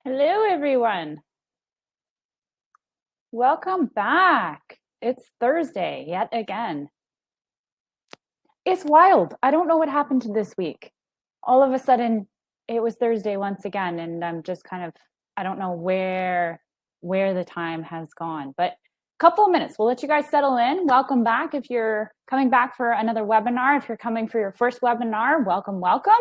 Hello, everyone. Welcome back. It's Thursday yet again. It's wild. I don't know what happened to this week. All of a sudden, it was Thursday once again, and I'm just I don't know where the time has gone. But a couple of minutes, we'll let you guys settle in. Welcome back. If you're coming back for another webinar, if you're coming for your first webinar, welcome, welcome.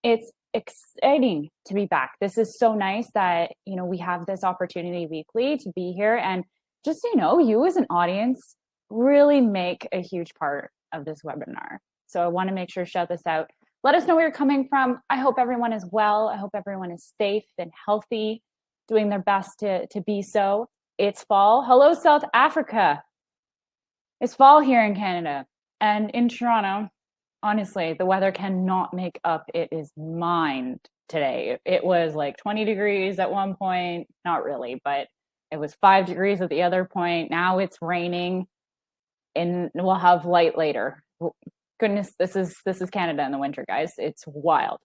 It's exciting to be back. This is so nice that, we have this opportunity weekly to be here, and just, you as an audience really make a huge part of this webinar. So I want to make sure to shout this out. Let us know where you're coming from. I hope everyone is well. I hope everyone is safe and healthy, doing their best to be so. It's fall. Hello, South Africa. It's fall here in Canada and in Toronto. Honestly, the weather cannot make up. It is mine today. It was like 20 degrees at one point. Not really, but it was 5 degrees at the other point. Now it's raining and we'll have light later. Goodness, this is Canada in the winter, guys. It's wild.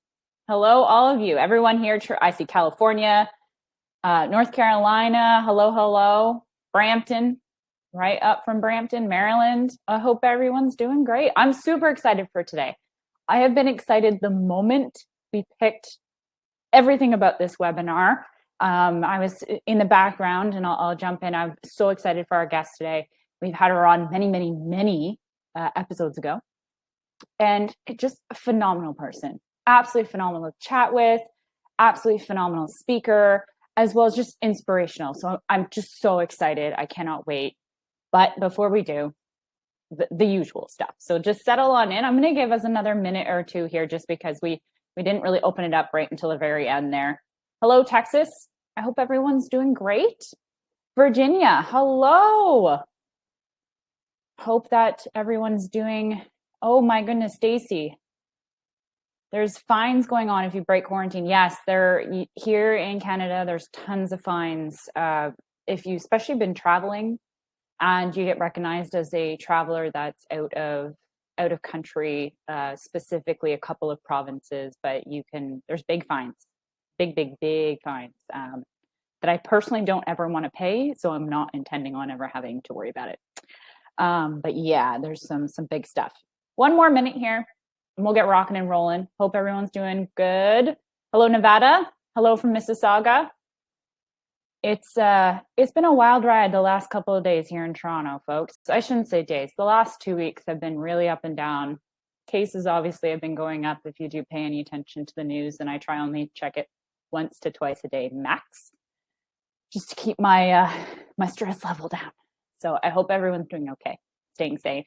Hello, all of you. Everyone here. I see California, North Carolina. Hello. Brampton. Right up from Brampton, Maryland. I hope everyone's doing great. I'm super excited for today. I have been excited the moment we picked everything about this webinar. I was in the background and I'll jump in. I'm so excited for our guest today. We've had her on many episodes ago. And just a phenomenal person, absolutely phenomenal to chat with, absolutely phenomenal speaker, as well as just inspirational. So I'm just so excited. I cannot wait. But before we do, the usual stuff. So just settle on in. I'm going to give us another minute or two here just because we didn't really open it up right until the very end there. Hello, Texas. I hope everyone's doing great. Virginia, hello. Hope that everyone's doing, oh my goodness, Stacy. There's fines going on if you break quarantine. Yes, here in Canada, there's tons of fines. If you especially been traveling, and you get recognized as a traveler that's out of country, specifically a couple of provinces, but there's big fines, big fines that I personally don't ever want to pay. So I'm not intending on ever having to worry about it. But yeah, there's some big stuff. One more minute here and we'll get rocking and rolling. Hope everyone's doing good. Hello, Nevada. Hello from Mississauga. It's been a wild ride the last couple of days here in Toronto, folks. I shouldn't say days. The last 2 weeks have been really up and down. Cases obviously have been going up if you do pay any attention to the news, and I try only check it once to twice a day max, just to keep my my stress level down. So I hope everyone's doing okay, staying safe,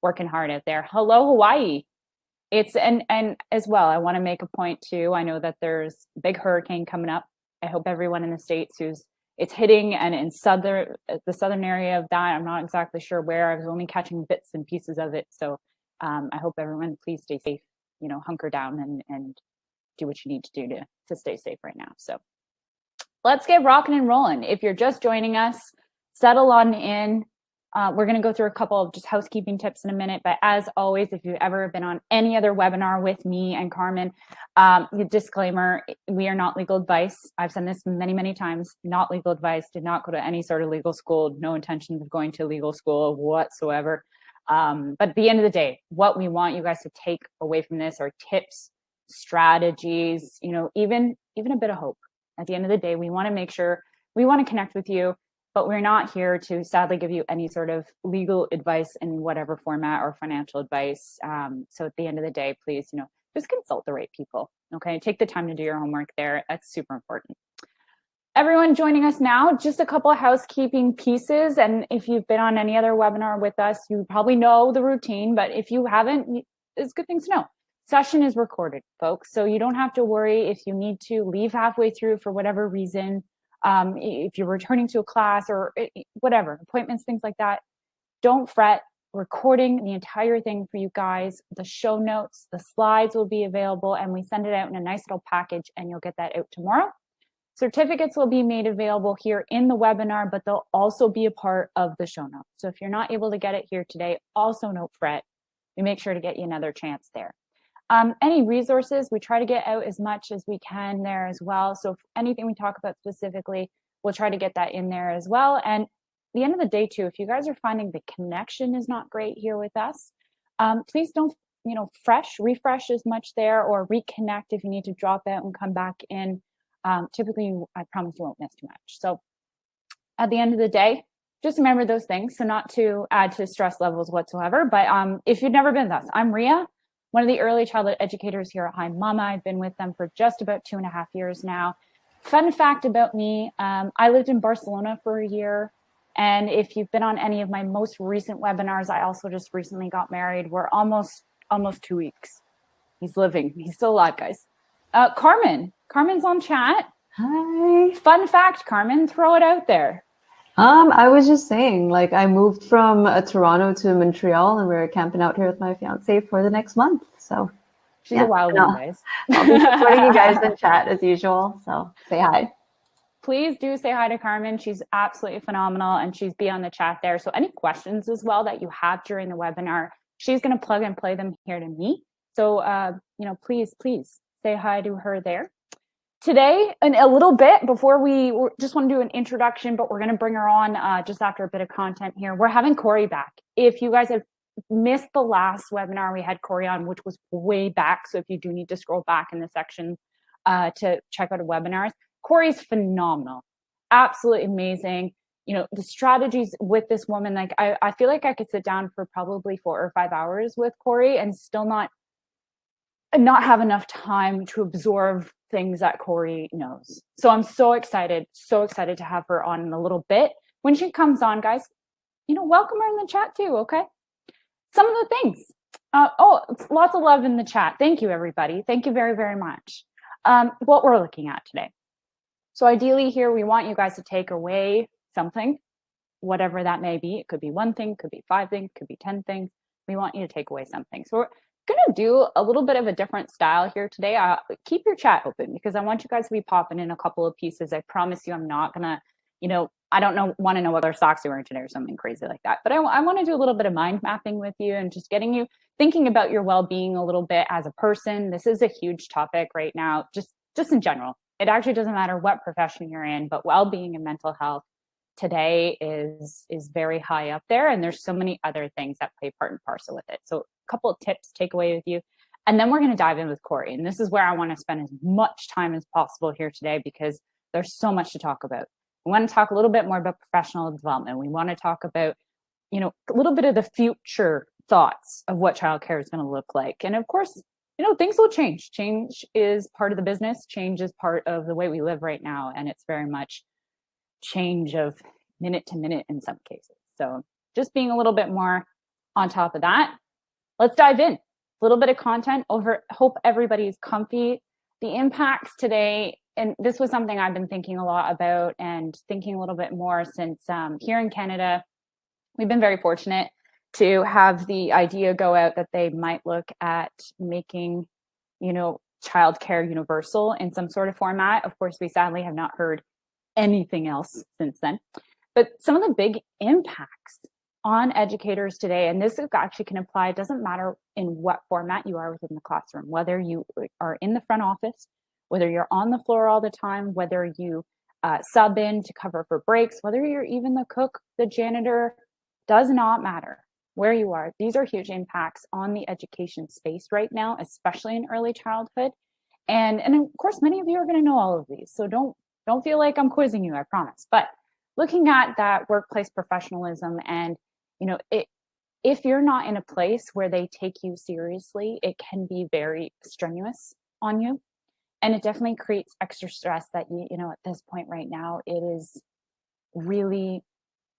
working hard out there. Hello, Hawaii. And as well, I want to make a point too. I know that there's a big hurricane coming up. I hope everyone in the States it's hitting, and in the southern area of that, I'm not exactly sure where. I was only catching bits and pieces of it. So I hope everyone please stay safe, hunker down and do what you need to do to stay safe right now. So let's get rocking and rolling. If you're just joining us, settle on in. We're going to go through a couple of just housekeeping tips in a minute. But as always, if you've ever been on any other webinar with me and Carmen, the disclaimer, we are not legal advice. I've said this many times, not legal advice, did not go to any sort of legal school, no intentions of going to legal school whatsoever. But at the end of the day, what we want you guys to take away from this are tips, strategies, even a bit of hope. At the end of the day, we want to make sure we want to connect with you, but we're not here to sadly give you any sort of legal advice in whatever format or financial advice. So at the end of the day, please, just consult the right people. Okay. Take the time to do your homework there. That's super important. Everyone joining us now, just a couple of housekeeping pieces. And if you've been on any other webinar with us, you probably know the routine, but if you haven't, it's good things to know. Session is recorded, folks. So you don't have to worry if you need to leave halfway through for whatever reason. If you're returning to a class or whatever, appointments, things like that, don't fret. Recording the entire thing for you guys. The show notes, the slides will be available, and we send it out in a nice little package, and you'll get that out tomorrow. Certificates will be made available here in the webinar, but they'll also be a part of the show notes. So if you're not able to get it here today, also don't fret. We make sure to get you another chance there. Any resources, we try to get out as much as we can there as well. So if anything we talk about specifically, we'll try to get that in there as well. And at the end of the day too, if you guys are finding the connection is not great here with us, please don't, refresh as much there, or reconnect if you need to drop out and come back in. Typically, I promise you won't miss too much. So at the end of the day, just remember those things. So not to add to stress levels whatsoever, but if you've never been with us, I'm Ria, one of the early childhood educators here at Hi Mama. I've been with them for just about 2.5 years now. Fun fact about me, I lived in Barcelona for a year. And if you've been on any of my most recent webinars, I also just recently got married. We're almost 2 weeks. He's living. He's still alive, guys. Carmen's on chat. Hi. Fun fact, Carmen, throw it out there. I was just saying, like, I moved from Toronto to Montreal, and we're camping out here with my fiance for the next month. So she's a wild one, guys. I'll be supporting you guys in chat as usual. So say hi. Please do say hi to Carmen. She's absolutely phenomenal, and she's be on the chat there. So any questions as well that you have during the webinar, she's going to plug and play them here to me. So, please say hi to her there. Today, in a little bit, before we just want to do an introduction, but we're going to bring her on just after a bit of content here. We're having Cori back. If you guys have missed the last webinar, we had Cori on, which was way back. So if you do need to scroll back in the section to check out the webinars, Cori's phenomenal, absolutely amazing. The strategies with this woman, like I feel like I could sit down for probably 4 or 5 hours with Cori and still not have enough time to absorb things that Cori knows. So I'm so excited to have her on in a little bit. When she comes on, guys, welcome her in the chat too, okay? Some of the things. Lots of love in the chat. Thank you, everybody. Thank you very, very much. What we're looking at today. So ideally here, we want you guys to take away something, whatever that may be. It could be 1 thing, could be 5 things, could be 10 things. We want you to take away something. So we're going to do a little bit of a different style here today. Keep your chat open because I want you guys to be popping in a couple of pieces. I promise you I'm not going to, I don't want to know what other socks you're wearing today or something crazy like that. But I want to do a little bit of mind mapping with you and just getting you thinking about your well-being a little bit as a person. This is a huge topic right now, just in general. It actually doesn't matter what profession you're in, but well-being and mental health today is very high up there. And there's so many other things that play part and parcel with it. So a couple of tips, take away with you. And then we're going to dive in with Cori. And this is where I want to spend as much time as possible here today because there's so much to talk about. We want to talk a little bit more about professional development. We want to talk about, a little bit of the future thoughts of what childcare is going to look like. And of course, things will change. Change is part of the business. Change is part of the way we live right now. And it's very much change of minute to minute in some cases. So just being a little bit more on top of that, let's dive in. A little bit of content over. Hope everybody's comfy. The impacts today, and this was something I've been thinking a lot about and thinking a little bit more since here in Canada, we've been very fortunate to have the idea go out that they might look at making, childcare universal in some sort of format. Of course, we sadly have not heard anything else since then. But some of the big impacts on educators today, and this actually can apply, it doesn't matter in what format you are within the classroom, whether you are in the front office, whether you're on the floor all the time, whether you sub in to cover for breaks, whether you're even the cook, the janitor, does not matter where you are. These are huge impacts on the education space right now, especially in early childhood. And of course, many of you are going to know all of these. So don't feel like I'm quizzing you, I promise. But looking at that workplace professionalism and, if you're not in a place where they take you seriously, it can be very strenuous on you. And it definitely creates extra stress that, at this point right now, it is really,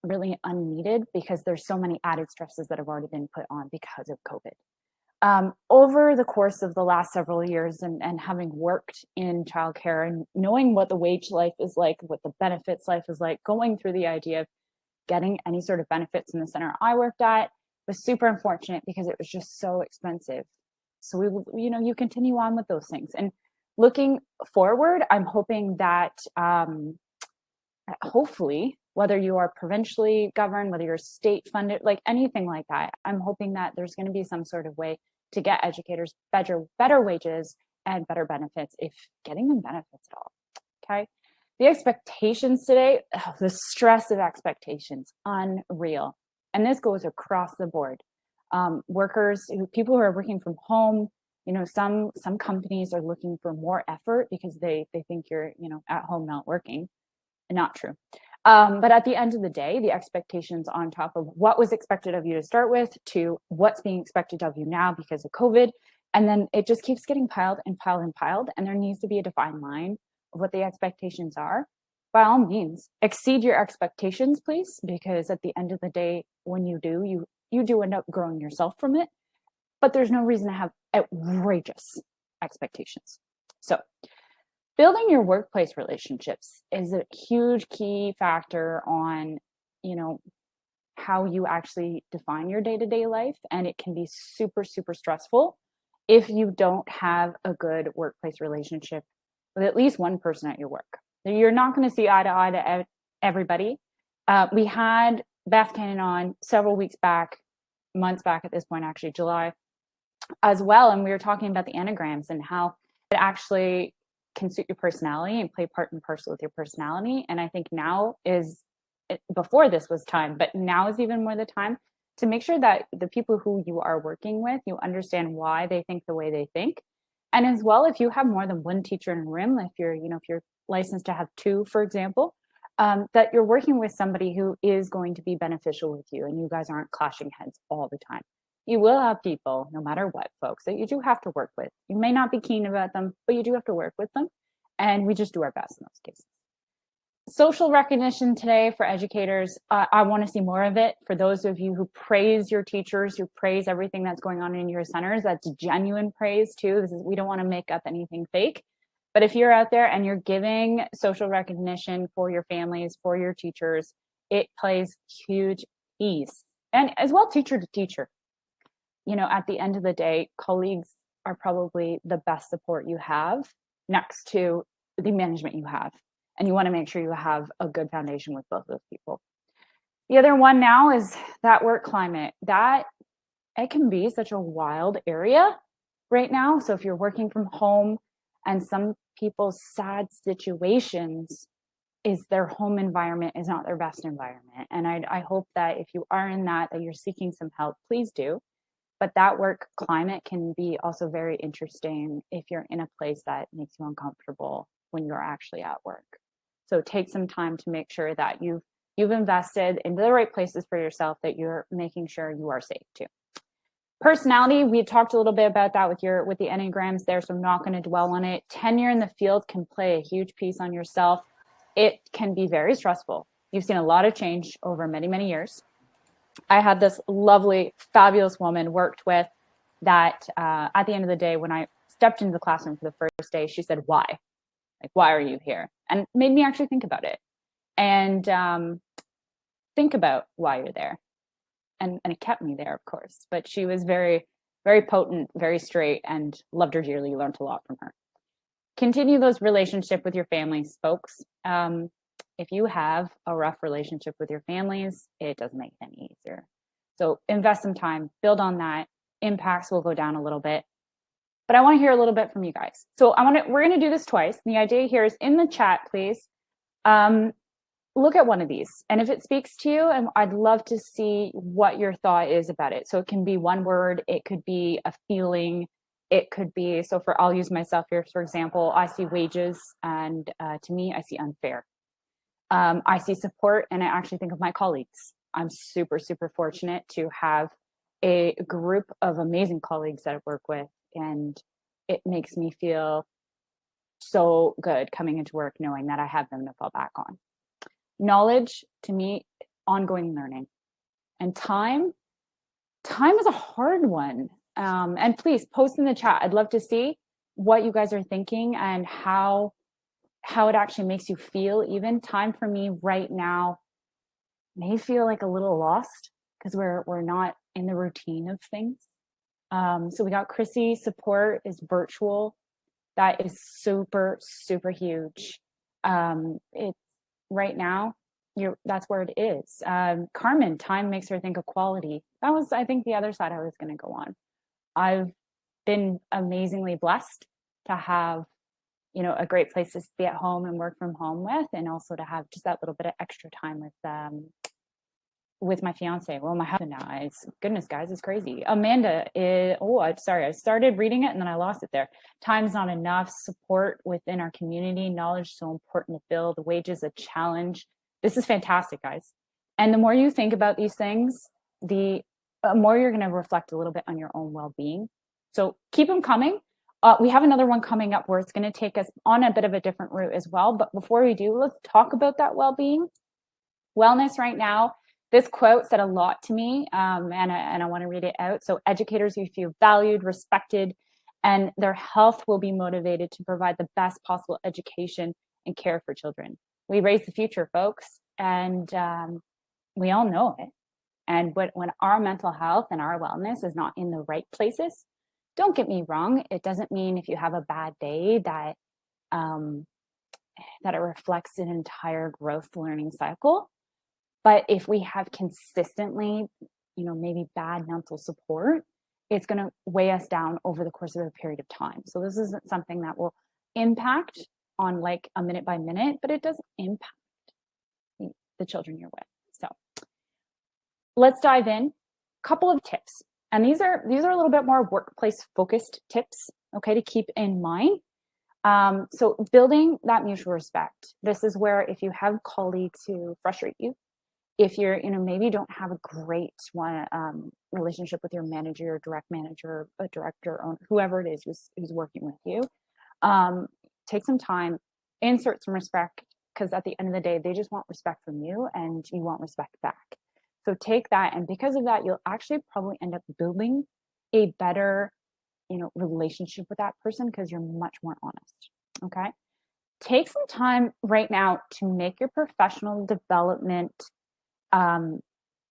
really unneeded because there's so many added stresses that have already been put on because of COVID. Over the course of the last several years and having worked in childcare and knowing what the wage life is like, what the benefits life is like, going through the idea of getting any sort of benefits in the center I worked at was super unfortunate because it was just so expensive. So you continue on with those things. And looking forward, I'm hoping that hopefully whether you are provincially governed, whether you're state funded, like anything like that. I'm hoping that there's going to be some sort of way to get educators better wages and better benefits, if getting them benefits at all. Okay. The expectations today, the stress of expectations, unreal. And this goes across the board. People who are working from home, some companies are looking for more effort because they think you're, at home not working. Not true. But at the end of the day, the expectations on top of what was expected of you to start with to what's being expected of you now because of COVID. And then it just keeps getting piled and piled and piled. And there needs to be a defined line of what the expectations are. By all means, exceed your expectations, please, because at the end of the day, when you do, you do end up growing yourself from it. But there's no reason to have outrageous expectations. So building your workplace relationships is a huge key factor on, how you actually define your day-to-day life. And it can be super, super stressful if you don't have a good workplace relationship with at least one person at your work. You're not going to see eye to everybody. We had Beth Cannon on several weeks back, months back at this point, actually, July as well. And we were talking about the anagrams and how it actually can suit your personality and play part and parcel with your personality. And I think before this was time, but now is even more the time to make sure that the people who you are working with, you understand why they think the way they think. And as well, if you have more than one teacher in a room, if you're licensed to have two, for example, that you're working with somebody who is going to be beneficial with you and you guys aren't clashing heads all the time. You will have people, no matter what, folks, that you do have to work with. You may not be keen about them, but you do have to work with them. And we just do our best in those cases. Social recognition today for educators. I want to see more of it. For those of you who praise your teachers, who praise everything that's going on in your centers, that's genuine praise too. We don't want to make up anything fake. But if you're out there and you're giving social recognition for your families, for your teachers, it plays huge piece. And as well, teacher to teacher. At the end of the day, colleagues are probably the best support you have next to the management you have. And you want to make sure you have a good foundation with both those people. The other one now is that work climate. That it can be such a wild area right now. So if you're working from home and some people's sad situations is their home environment is not their best environment. And I hope that if you are in that you're seeking some help, please do. But that work climate can be also very interesting if you're in a place that makes you uncomfortable when you're actually at work. So take some time to make sure that you've invested into the right places for yourself, that you're making sure you are safe too. Personality, we talked a little bit about that with the Enneagrams there, so I'm not going to dwell on it. Tenure in the field can play a huge piece on yourself. It can be very stressful. You've seen a lot of change over many, many years. I had this lovely, fabulous woman worked with that at the end of the day, when I stepped into the classroom for the first day, she said, why? Like, why are you here? And it made me actually think about it and think about why you're there. And it kept me there, of course. But she was very, very potent, very straight, and loved her dearly, learned a lot from her. Continue those relationships with your families, folks. If you have a rough relationship with your families, it doesn't make it any easier. So invest some time, build on that. Impacts will go down a little bit. But I want to hear a little bit from you guys. So we're going to do this twice. And the idea here is in the chat, please, look at one of these. And if it speaks to you, and I'd love to see what your thought is about it. So it can be one word, it could be a feeling, it could be, I'll use myself here, for example, I see wages, and to me, I see unfair. I see support, and I actually think of my colleagues. I'm super, super fortunate to have a group of amazing colleagues that I work with, and it makes me feel so good coming into work knowing that I have them to fall back on. Knowledge, to me, ongoing learning. And time is a hard one. And please post in the chat. I'd love to see what you guys are thinking and how it actually makes you feel. Even time for me right now may feel like a little lost because we're not in the routine of things. So we got Chrissy, support is virtual. That is super, super huge. It's right now, that's where it is. Carmen, time makes her think of quality. That was, I think, the other side I was going to go on. I've been amazingly blessed to have, a great place to be at home and work from home with, and also to have just that little bit of extra time with my fiance. Well, my husband now. It's goodness, guys, it's crazy. Amanda is, sorry, I started reading it and then I lost it there. Time's not enough. Support within our community. Knowledge so important to build. Wages a challenge. This is fantastic, guys. And the more you think about these things, the more you're going to reflect a little bit on your own well-being. So keep them coming. We have another one coming up where it's going to take us on a bit of a different route as well. But before we do, let's talk about that well-being. Wellness right now. This quote said a lot to me, and I want to read it out. So educators who feel valued, respected, and their health will be motivated to provide the best possible education and care for children. We raise the future, folks, and we all know it. And when our mental health and our wellness is not in the right places, don't get me wrong, it doesn't mean if you have a bad day that it reflects an entire growth learning cycle. But if we have consistently, maybe bad mental support, it's going to weigh us down over the course of a period of time. So this isn't something that will impact on like a minute by minute, but it does impact the children you're with. So let's dive in. A couple of tips. And these are a little bit more workplace focused tips, okay, to keep in mind. So building that mutual respect. This is where if you have colleagues who frustrate you, if you're, maybe don't have a great relationship with your manager, your direct manager, a director, owner, whoever it is who's working with you, take some time, insert some respect, because at the end of the day, they just want respect from you and you want respect back. So take that, and because of that, you'll actually probably end up building a better, relationship with that person because you're much more honest, okay? Take some time right now to make your professional development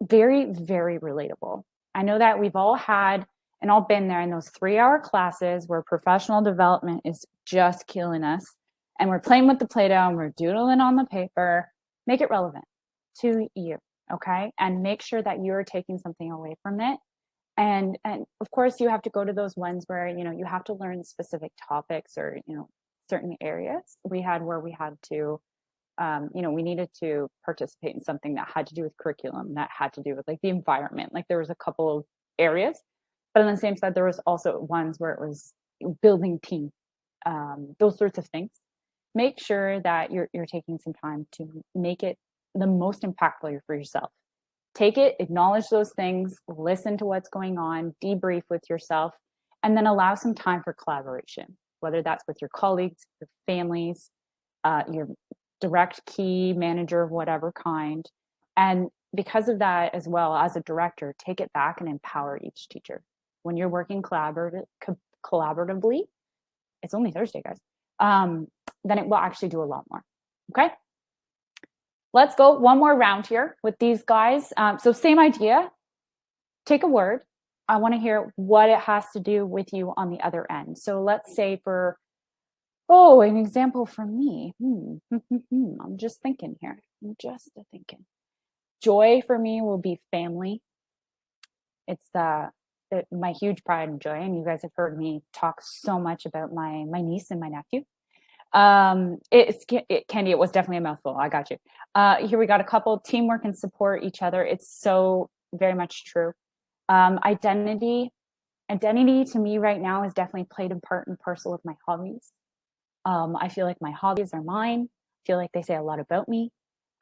very, very relatable. I know that we've all had and all been there in those 3-hour classes where professional development is just killing us, and we're playing with the Play-Doh and we're doodling on the paper. Make it relevant to you, okay? And make sure that you're taking something away from it. And of course, you have to go to those ones where, you have to learn specific topics or, certain areas. We had to we needed to participate in something that had to do with curriculum, that had to do with like the environment. Like there was a couple of areas, but on the same side, there was also ones where it was building team, those sorts of things. Make sure that you're taking some time to make it the most impactful for yourself. Take it, acknowledge those things, listen to what's going on, debrief with yourself, and then allow some time for collaboration, whether that's with your colleagues, your families, your direct key manager of whatever kind. And because of that as well, as a director, take it back and empower each teacher. When you're working collaboratively, it's only Thursday, guys, then it will actually do a lot more, okay? Let's go one more round here with these guys. So same idea, take a word. I wanna hear what it has to do with you on the other end. So let's say an example from me. I'm just thinking here. Joy for me will be family. It's my huge pride and joy. And you guys have heard me talk so much about my niece and my nephew. Candy, it was definitely a mouthful. I got you. Here we got a couple. Teamwork and support each other. It's so very much true. Identity to me right now is definitely played a part and parcel with my hobbies. I feel like my hobbies are mine. I feel like they say a lot about me.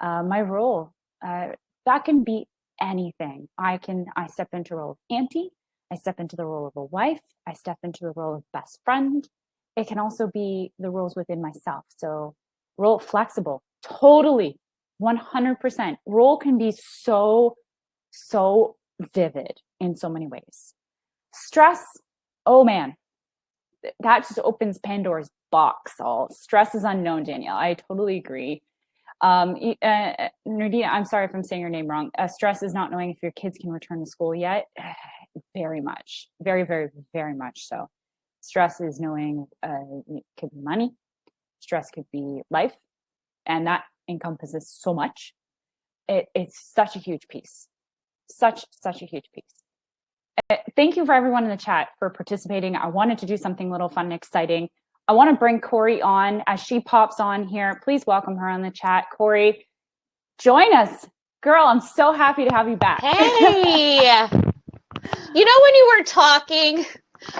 My role, that can be anything. I step into the role of auntie. I step into the role of a wife. I step into the role of best friend. It can also be the roles within myself. So role flexible, totally, 100%. Role can be so vivid in so many ways. Stress, oh man, that just opens Pandora's box. All stress is unknown, Danielle. I totally agree. Nardina, I'm sorry if I'm saying your name wrong. Stress is not knowing if your kids can return to school yet. Very much, very, very, very much so. Stress is knowing it could be money. Stress could be life. And that encompasses so much. it's such a huge piece. Such a huge piece. Thank you for everyone in the chat for participating. I wanted to do something a little fun and exciting. I want to bring Cori on as she pops on here. Please welcome her on the chat. Cori, join us. Girl, I'm so happy to have you back. Hey, you know, when you were talking,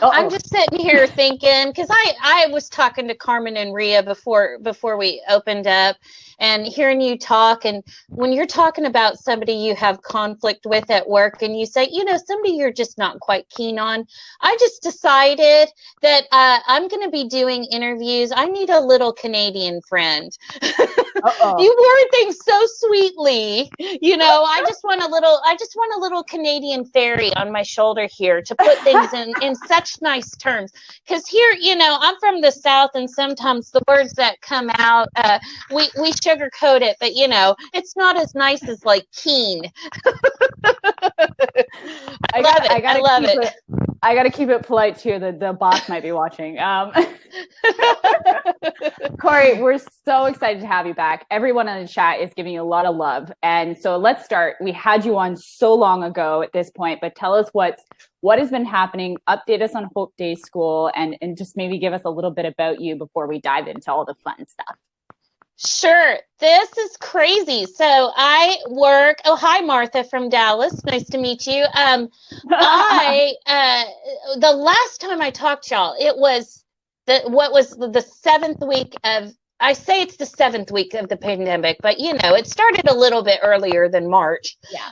I'm just sitting here thinking, because I was talking to Carmen and Rhea before we opened up, and hearing you talk, and when you're talking about somebody you have conflict with at work, and you say, you know, somebody you're just not quite keen on, I just decided that I'm going to be doing interviews. I need a little Canadian friend. You word things so sweetly, you know. I just want a little Canadian fairy on my shoulder here to put things in such nice terms. Because here, you know, I'm from the South, and sometimes the words that come out, we sugarcoat it, but you know, it's not as nice as like keen. I love it. I got to keep it polite too. The boss might be watching. Cori, we're so excited to have you back. Everyone in the chat is giving you a lot of love. And so let's start. We had you on so long ago at this point, but tell us what has been happening. Update us on Hope Day School, and just maybe give us a little bit about you before we dive into all the fun stuff. Sure. This is crazy. So I work. Oh, hi, Martha from Dallas. Nice to meet you. The last time I talked to y'all, it was the 7th week of, I say it's the 7th week of the pandemic, but you know, it started a little bit earlier than March. Yeah.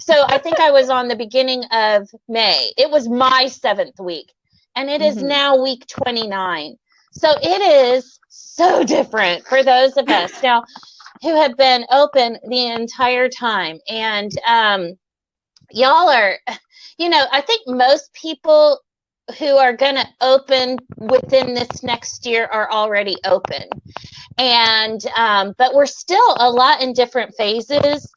So I think I was on the beginning of May. It was my 7th week, and it is now week 29. So it is so different for those of us now who have been open the entire time. And y'all are, you know, I think most people who are going to open within this next year are already open. And but we're still a lot in different phases.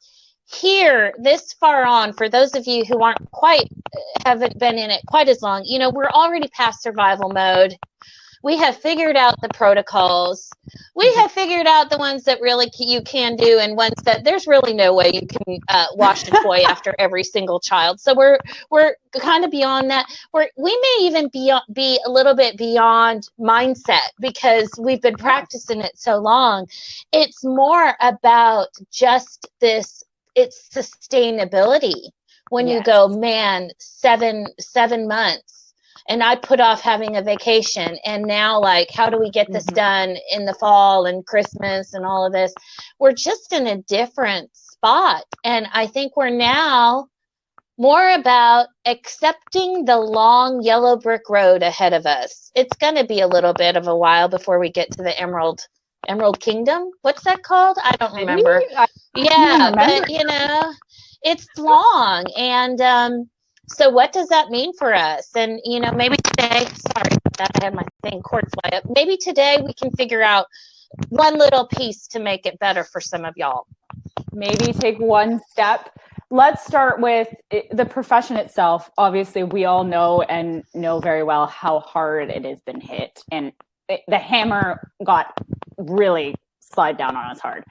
Here, this far on, for those of you who haven't been in it quite as long, you know, we're already past survival mode. We have figured out the protocols. We have figured out the ones that really you can do, and ones that there's really no way you can wash a toy after every single child. So we're kind of beyond that. We may even be a little bit beyond mindset, because we've been practicing it so long. It's more about just this. It's sustainability. When you go, man, seven months. And I put off having a vacation, and now, like, how do we get this done in the fall and Christmas and all of this? We're just in a different spot. And I think we're now more about accepting the long yellow brick road ahead of us. It's going to be a little bit of a while before we get to the Emerald Kingdom. What's that called? I don't remember. But you know, it's long. And so what does that mean for us? And, you know, maybe today, sorry about that, I had my cord fly up. Maybe today we can figure out one little piece to make it better for some of y'all. Maybe take one step. Let's start with the profession itself. Obviously, we all know very well how hard it has been hit. And the hammer got really slid down on us hard.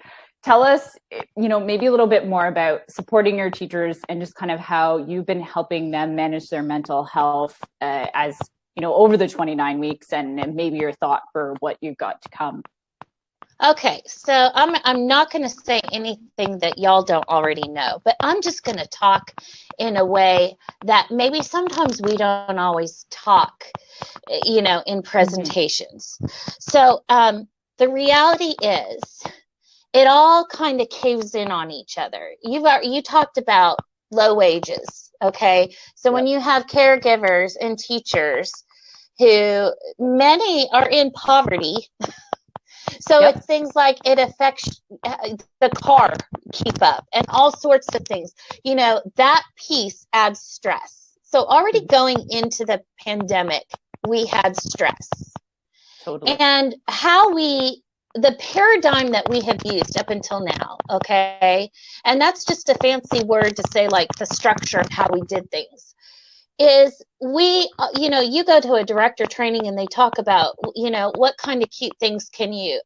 Tell us, you know, maybe a little bit more about supporting your teachers and just kind of how you've been helping them manage their mental health as, you know, over the 29 weeks, and maybe your thought for what you've got to come. Okay, so I'm not going to say anything that y'all don't already know, but I'm just going to talk in a way that maybe sometimes we don't always talk, you know, in presentations. So the reality is, it all kind of caves in on each other. You talked about low wages, okay? So when you have caregivers and teachers who many are in poverty, so it's things like it affects the car keep up and all sorts of things. You know, that piece adds stress. So already going into the pandemic, we had stress. Totally. And the paradigm that we have used up until now, okay, and that's just a fancy word to say like the structure of how we did things. is you go to a director training and they talk about, what kind of cute things can you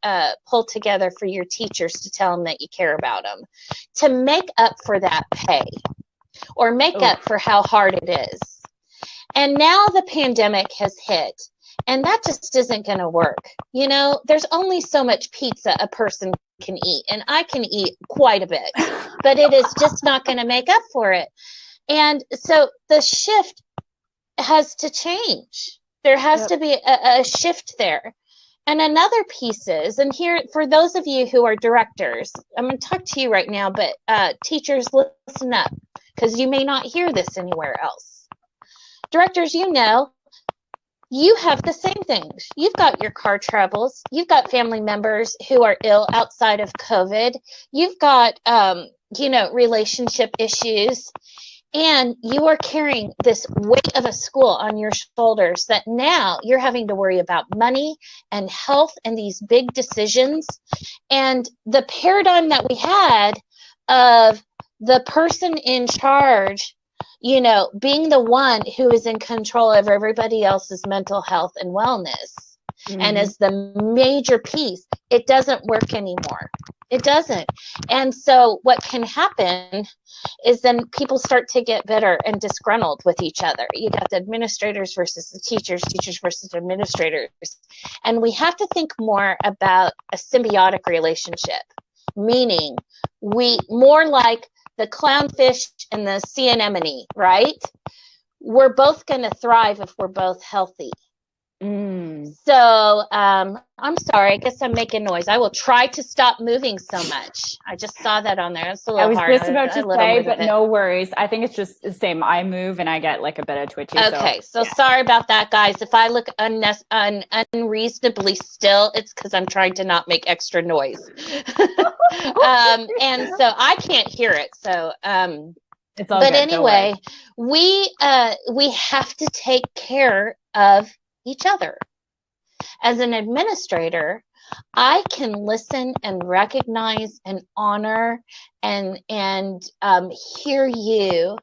pull together for your teachers to tell them that you care about them, to make up for that pay or make up for how hard it is. And now the pandemic has hit, and that just isn't going to work. There's only so much pizza a person can eat, and I can eat quite a bit, but it is just not going to make up for it. And so the shift has to change. There has to be a shift there. And another piece is, and here, for those of you who are directors, I'm going to talk to you right now, but teachers, listen up, because you may not hear this anywhere else. Directors, you have the same things. You've got your car troubles. You've got family members who are ill outside of COVID. You've got, relationship issues. And you are carrying this weight of a school on your shoulders that now you're having to worry about money and health and these big decisions. And the paradigm that we had of the person in charge, being the one who is in control of everybody else's mental health and wellness, and as the major piece, it doesn't work anymore. It doesn't. And so what can happen is then people start to get bitter and disgruntled with each other. You got the administrators versus the teachers, teachers versus administrators. And we have to think more about a symbiotic relationship, meaning more like the clownfish and the sea anemone, right? We're both going to thrive if we're both healthy. So I'm sorry, I guess I'm making noise. I will try to stop moving so much. I just saw that on there. It's a little hard. I was just about to say, but no worries. I think it's just the same. I move and I get like a bit of twitchy. Okay, so sorry about that, guys. If I look unreasonably still, it's because I'm trying to not make extra noise. And so I can't hear it. So it's all but good, anyway, we have to take care of each other. As an administrator, I can listen and recognize and honor and hear you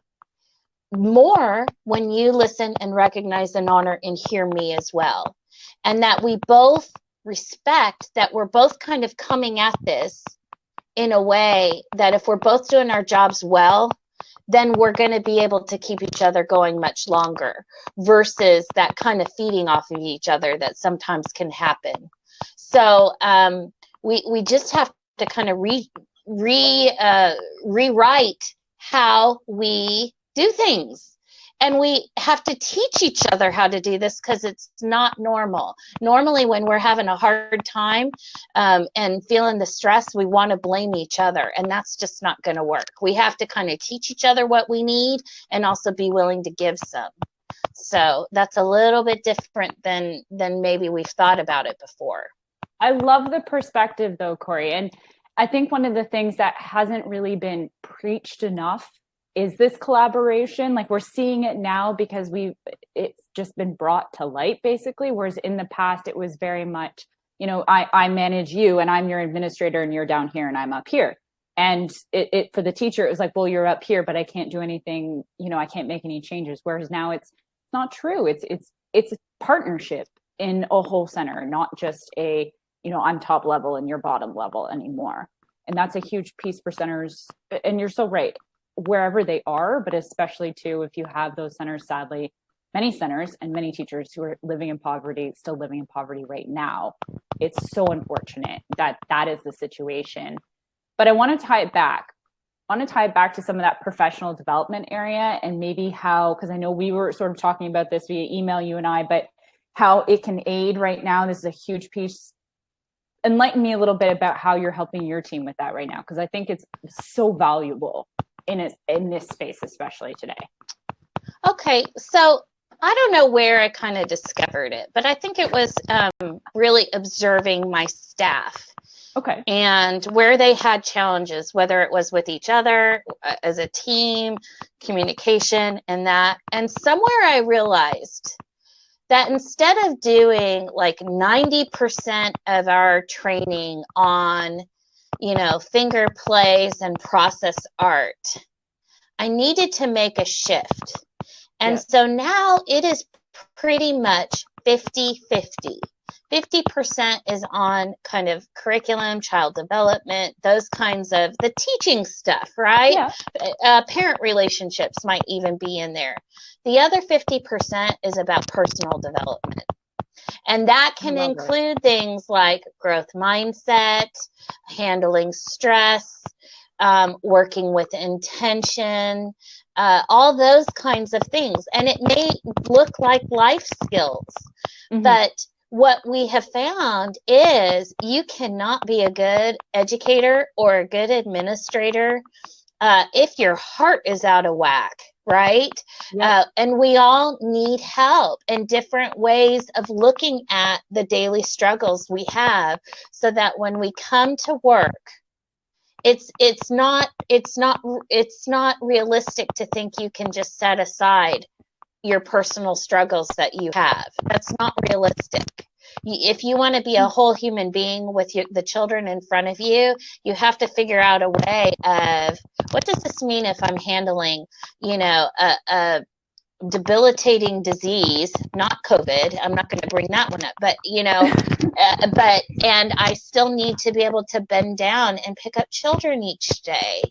more when you listen and recognize and honor and hear me as well. And that we both respect that we're both kind of coming at this in a way that if we're both doing our jobs well, then we're going to be able to keep each other going much longer versus that kind of feeding off of each other that sometimes can happen. So we just have to kind of rewrite how we do things. And we have to teach each other how to do this because it's not normal. Normally, when we're having a hard time and feeling the stress, we want to blame each other. And that's just not going to work. We have to kind of teach each other what we need and also be willing to give some. So that's a little bit different than maybe we've thought about it before. I love the perspective, though, Cori. And I think one of the things that hasn't really been preached enough is this collaboration. Like, we're seeing it now because it's just been brought to light, basically, whereas in the past it was very much, I manage you and I'm your administrator and you're down here and I'm up here. And it for the teacher, it was like, well, you're up here, but I can't do anything, I can't make any changes. Whereas now it's not true. It's a partnership in a whole center, not just I'm top level and you're bottom level anymore. And that's a huge piece for centers. And you're so right, wherever they are, but especially too, if you have those centers, sadly, many centers and many teachers who are still living in poverty right now. It's so unfortunate that is the situation. But I want to tie it back. To some of that professional development area and maybe how, because I know we were sort of talking about this via email, you and I, but how it can aid right now. This is a huge piece. Enlighten me a little bit about how you're helping your team with that right now, because I think it's so valuable in this space, especially today. Okay, so I don't know where I kind of discovered it, but I think it was really observing my staff. Okay. And where they had challenges, whether it was with each other, as a team, communication, and that. And somewhere I realized that instead of doing like 90% of our training on, finger plays and process art, I needed to make a shift And so now it is pretty much 50-50. 50% is on kind of curriculum, child development, those kinds of the teaching stuff, right? Yeah. Parent relationships might even be in there. The other 50% is about personal development. And that can include things like growth mindset, handling stress, working with intention, all those kinds of things. And it may look like life skills, but what we have found is you cannot be a good educator or a good administrator if your heart is out of whack, right? Yep. And we all need help and different ways of looking at the daily struggles we have, so that when we come to work, it's not realistic to think you can just set aside your personal struggles that you have. That's not realistic. If you want to be a whole human being with the children in front of you, you have to figure out a way of, what does this mean if I'm handling, a debilitating disease, not COVID. I'm not going to bring that one up, but, and I still need to be able to bend down and pick up children each day.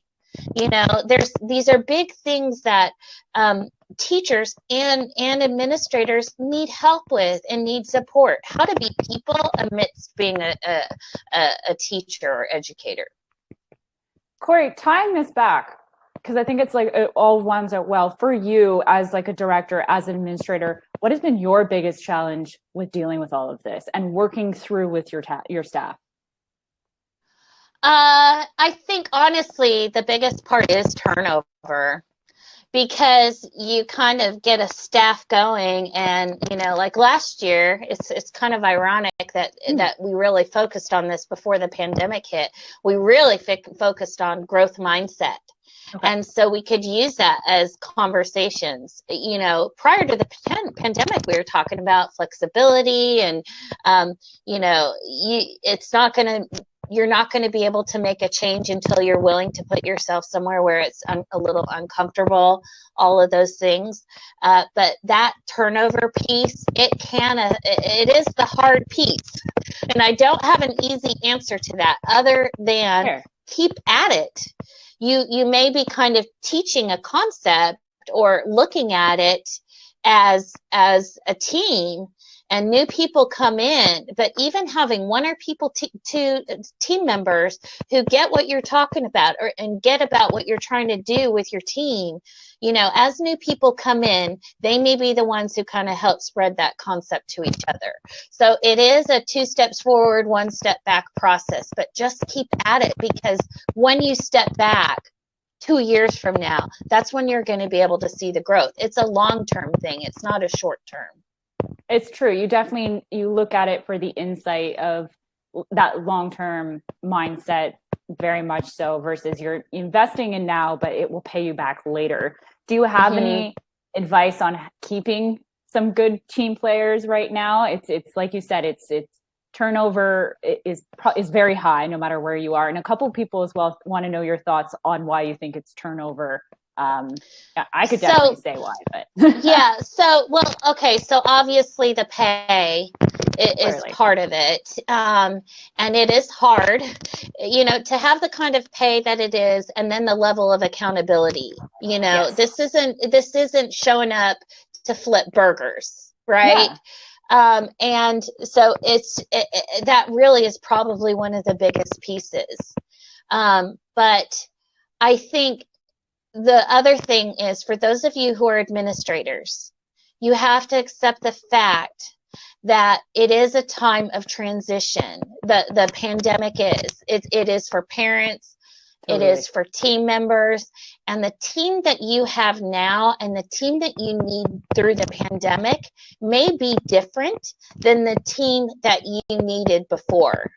These are big things that teachers and administrators need help with and need support. How to be people amidst being a teacher or educator. Cori, tying this back, because I think it's like it all lines out well for you as like a director, as an administrator. What has been your biggest challenge with dealing with all of this and working through with your staff? I think honestly, the biggest part is turnover, because you kind of get a staff going, and like last year, it's kind of ironic that we really focused on this before the pandemic hit. We really focused on growth mindset. Okay. And so we could use that as conversations. Prior to the pandemic, we were talking about flexibility, and you're not going to be able to make a change until you're willing to put yourself somewhere where it's a little uncomfortable, all of those things. But that turnover piece, it is the hard piece. And I don't have an easy answer to that other than keep at it. You may be kind of teaching a concept or looking at it as a team, and new people come in, but even having one or two team members who get what you're talking about and get about what you're trying to do with your team, as new people come in, they may be the ones who kind of help spread that concept to each other. So it is a 2 steps forward, 1 step back process, but just keep at it, because when you step back 2 years from now, that's when you're going to be able to see the growth. It's a long-term thing. It's not a short-term. It's true. You look at it for the insight of that long-term mindset, very much so, versus you're investing in now, but it will pay you back later. Do you have any advice on keeping some good team players right now? It's like you said, it's turnover is very high no matter where you are. And a couple of people as well want to know your thoughts on why you think it's turnover. I could definitely say why, but yeah. So obviously the pay is part of it, and it is hard, to have the kind of pay that it is, and then the level of accountability. Yes. This isn't showing up to flip burgers, right? Yeah. And so that really is probably one of the biggest pieces. But I think the other thing is, for those of you who are administrators, you have to accept the fact that it is a time of transition. The pandemic it is for parents, totally. It is for team members, and the team that you have now and the team that you need through the pandemic may be different than the team that you needed before.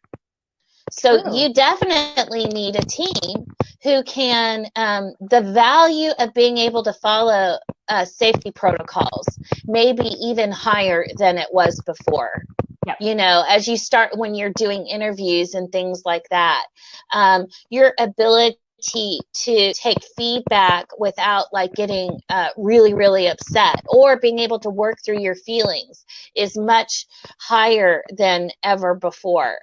So True. You definitely need a team who can, the value of being able to follow safety protocols may be even higher than it was before. Yep. As you start, when you're doing interviews and things like that, your ability to take feedback without like getting really, really upset, or being able to work through your feelings is much higher than ever before.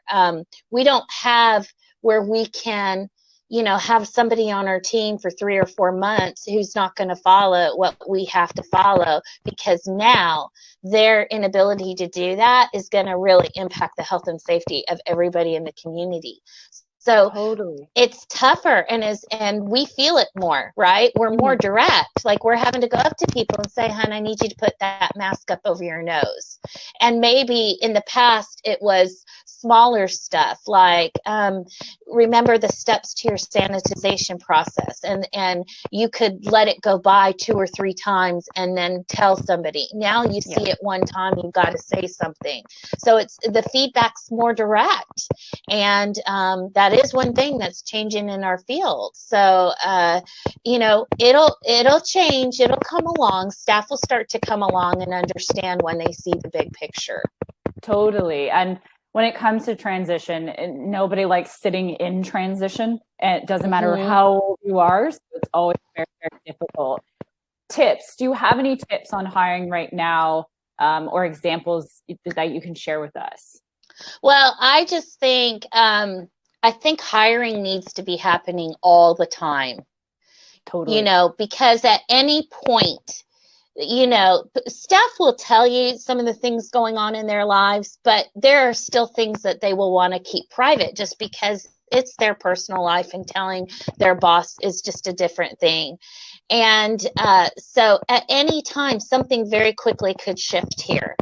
We don't have where we can, you know, have somebody on our team for 3 or 4 months who's not going to follow what we have to follow, because now their inability to do that is going to really impact the health and safety of everybody in the community. So Totally. it's tougher, and we feel it more, right? We're more direct. Like, we're having to go up to people and say, "Hon, I need you to put that mask up over your nose." And maybe in the past it was smaller stuff like, remember the steps to your sanitization process, and you could let it go by 2 or 3 times and then tell somebody. Now you see it one time, you've got to say something. So it's the feedback's more direct, and that is one thing that's changing in our field. So you know, it'll change, it'll come along. Staff will start to come along and understand when they see the big picture. Totally. And when it comes to transition, nobody likes sitting in transition, and it doesn't matter how old you are, so it's always very, very difficult. Tips, do you have any tips on hiring right now, or examples that you can share with us? Well, I just think I think hiring needs to be happening all the time. Totally. You know, because at any point, you know, staff will tell you some of the things going on in their lives, but there are still things that they will want to keep private, just because it's their personal life, and telling their boss is just a different thing. And so at any time, something very quickly could shift here.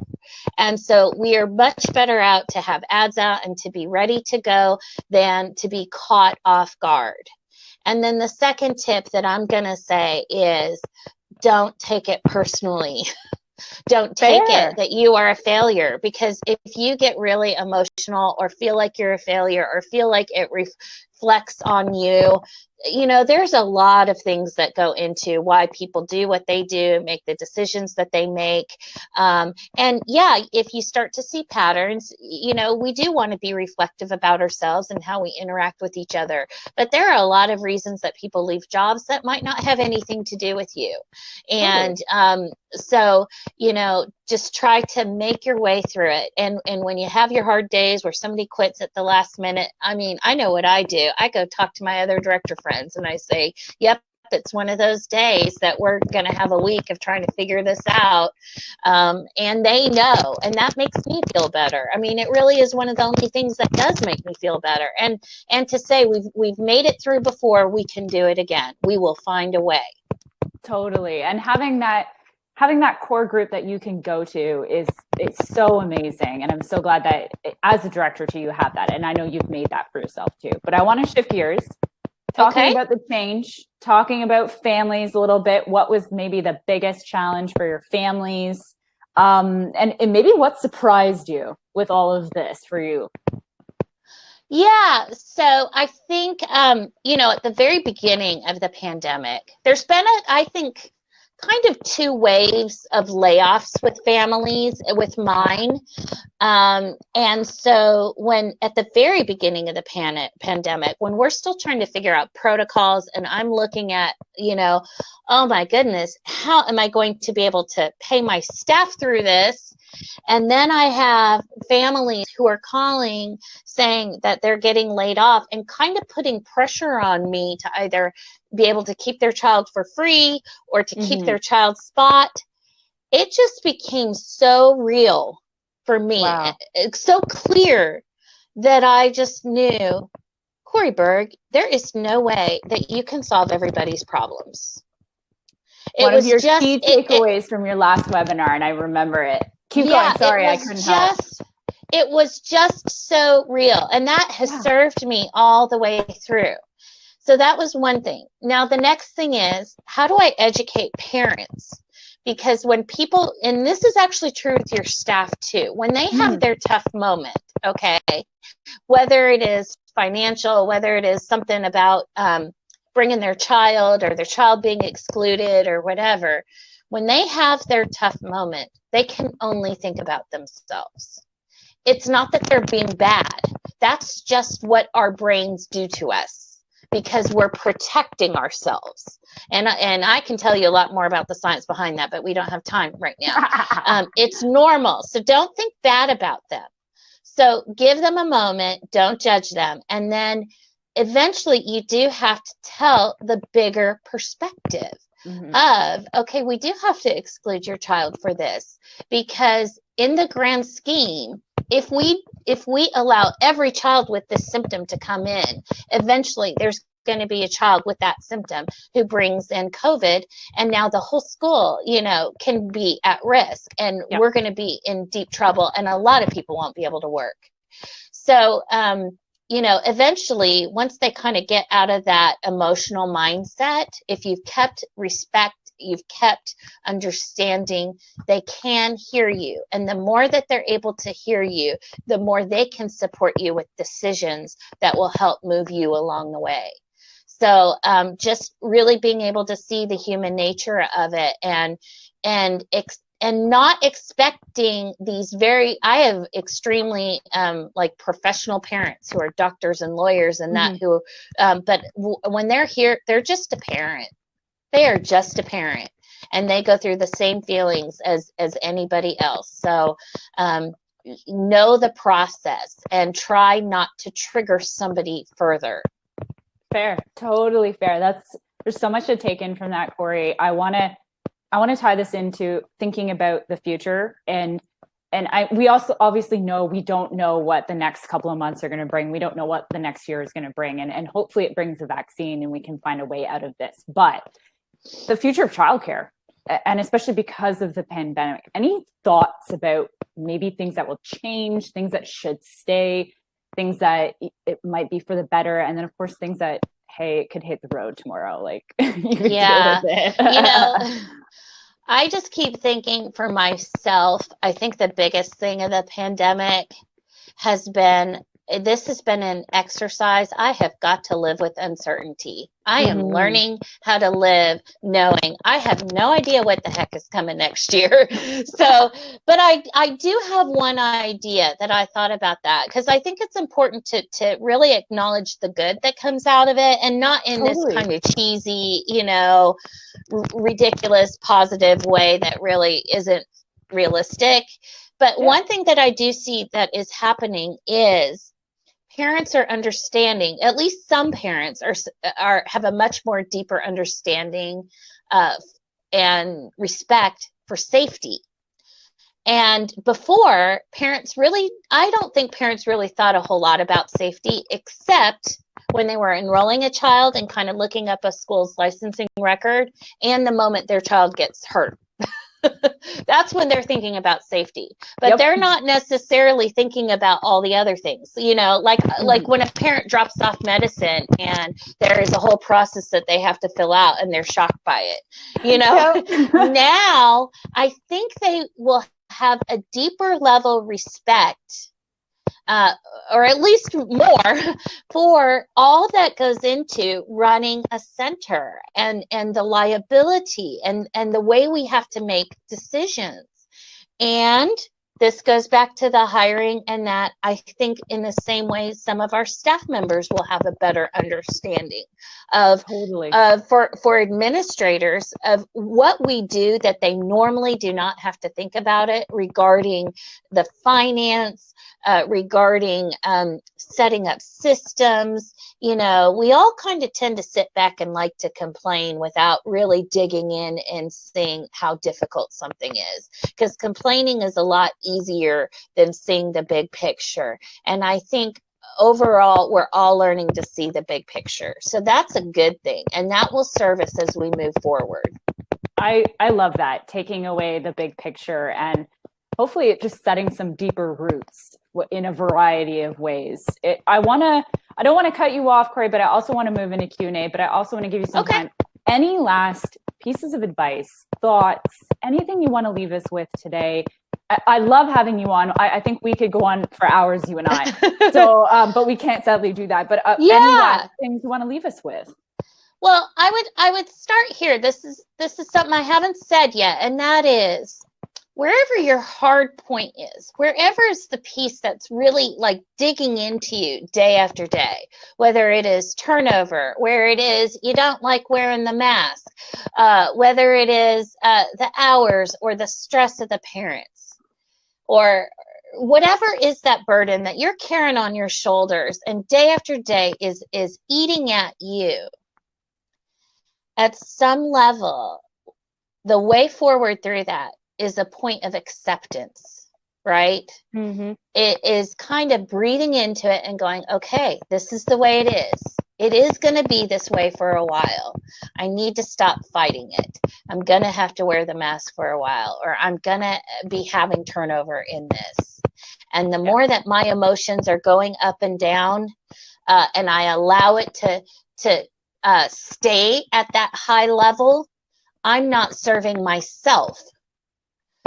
And so we are much better out to have ads out and to be ready to go than to be caught off guard. And then the second tip that I'm going to say is, don't take it personally. Don't take it that you are a failure, because if you get really emotional or feel like you're a failure or feel like it reflects on you, you know, there's a lot of things that go into why people do what they do, make the decisions that they make. And yeah, if you start to see patterns, you know, we do want to be reflective about ourselves and how we interact with each other. But there are a lot of reasons that people leave jobs that might not have anything to do with you. And so, you know, just try to make your way through it. And when you have your hard days where somebody quits at the last minute, I mean, I know what I do. I go talk to my other director friends and I say, yep, it's one of those days that we're going to have a week of trying to figure this out. And they know, and that makes me feel better. I mean, it really is one of the only things that does make me feel better. And to say we've made it through before, we can do it again. We will find a way. Totally. And having that core group that you can go to it's so amazing. And I'm so glad that as a director too, you have that. And I know you've made that for yourself too. But I want to shift gears, talking about the change, talking about families a little bit. What was maybe the biggest challenge for your families? And maybe what surprised you with all of this for you? Yeah, so I think, you know, at the very beginning of the pandemic, there's been, I think, kind of 2 waves of layoffs with families, with mine. And so when at the very beginning of the pandemic, when we're still trying to figure out protocols, and I'm looking at, you know, oh my goodness, how am I going to be able to pay my staff through this? And then I have families who are calling saying that they're getting laid off, and kind of putting pressure on me to either be able to keep their child for free or to keep their child's spot. It just became so real for me. Wow. It's so clear that I just knew, Cori Berg, there is no way that you can solve everybody's problems. One of your key takeaways from your last webinar, and I remember it. Keep going. Sorry, I couldn't help. It was just so real. And that has served me all the way through. So that was one thing. Now, the next thing is, how do I educate parents? Because when people, and this is actually true with your staff too, when they have their tough moment, okay, whether it is financial, whether it is something about bringing their child or their child being excluded or whatever, when they have their tough moment, they can only think about themselves. It's not that they're being bad. That's just what our brains do to us. because we're protecting ourselves. And I can tell you a lot more about the science behind that, but we don't have time right now. It's normal. So don't think bad about them. So give them a moment, don't judge them. And then eventually you do have to tell the bigger perspective of, okay, we do have to exclude your child for this, because in the grand scheme, if we allow every child with this symptom to come in, eventually there's going to be a child with that symptom who brings in COVID, and now the whole school, can be at risk, and we're going to be in deep trouble, and a lot of people won't be able to work. So, eventually, once they kind of get out of that emotional mindset, if you've kept respect, you've kept understanding, they can hear you. And the more that they're able to hear you, the more they can support you with decisions that will help move you along the way. So just really being able to see the human nature of it, and not expecting these I have extremely professional parents who are doctors and lawyers and that but when they're here, they're just a parent. They are just a parent, and they go through the same feelings as anybody else. So know the process and try not to trigger somebody further. Fair, totally fair. There's so much to take in from that, Cori. I want to tie this into thinking about the future, and we also obviously know we don't know what the next couple of months are going to bring. We don't know what the next year is going to bring, and hopefully it brings a vaccine and we can find a way out of this. But the future of childcare, and especially because of the pandemic, any thoughts about maybe things that will change, things that should stay, things that it might be for the better, and then of course things that, hey, it could hit the road tomorrow, like you could deal with it. I just keep thinking for myself, I think the biggest thing of the pandemic has been an exercise. I have got to live with uncertainty. I am learning how to live knowing I have no idea what the heck is coming next year. So, but I do have one idea that I thought about that, because I think it's important to really acknowledge the good that comes out of it, and not in this kind of cheesy, ridiculous positive way that really isn't realistic. But one thing that I do see that is happening is parents are understanding, at least some parents have a much more deeper understanding of and respect for safety. And before, I don't think parents really thought a whole lot about safety, except when they were enrolling a child and kind of looking up a school's licensing record, and the moment their child gets hurt. That's when they're thinking about safety, but they're not necessarily thinking about all the other things, like when a parent drops off medicine and there is a whole process that they have to fill out and they're shocked by it. Now I think they will have a deeper level respect, or at least more, for all that goes into running a center, and the liability and the way we have to make decisions. And this goes back to the hiring, and that I think in the same way some of our staff members will have a better understanding of for administrators of what we do, that they normally do not have to think about it, regarding the finance, regarding setting up systems. We all kind of tend to sit back and like to complain without really digging in and seeing how difficult something is, because complaining is a lot easier than seeing the big picture. And I think overall we're all learning to see the big picture, so that's a good thing, and that will serve us as we move forward. I love that, taking away the big picture, and hopefully it just setting some deeper roots in a variety of ways. I don't want to cut you off, Cori, but I also want to move into Q&A, but I also want to give you some time. Any last pieces of advice, thoughts, anything you want to leave us with today? I love having you on. I think we could go on for hours, you and I. So, but we can't sadly do that. But any last things you want to leave us with? Well, I would start here. This is something I haven't said yet, and that is, wherever your hard point is, wherever is the piece that's really like digging into you day after day, whether it is turnover, where it is you don't like wearing the mask, whether it is the hours or the stress of the parents, or whatever is that burden that you're carrying on your shoulders and day after day is eating at you. At some level, the way forward through that is a point of acceptance, right? Mm-hmm. It is kind of breathing into it and going, okay, this is the way it is. It is going to be this way for a while. I need to stop fighting it. I'm going to have to wear the mask for a while, or I'm going to be having turnover in this. And the more that my emotions are going up and down, and I allow it to stay at that high level, I'm not serving myself.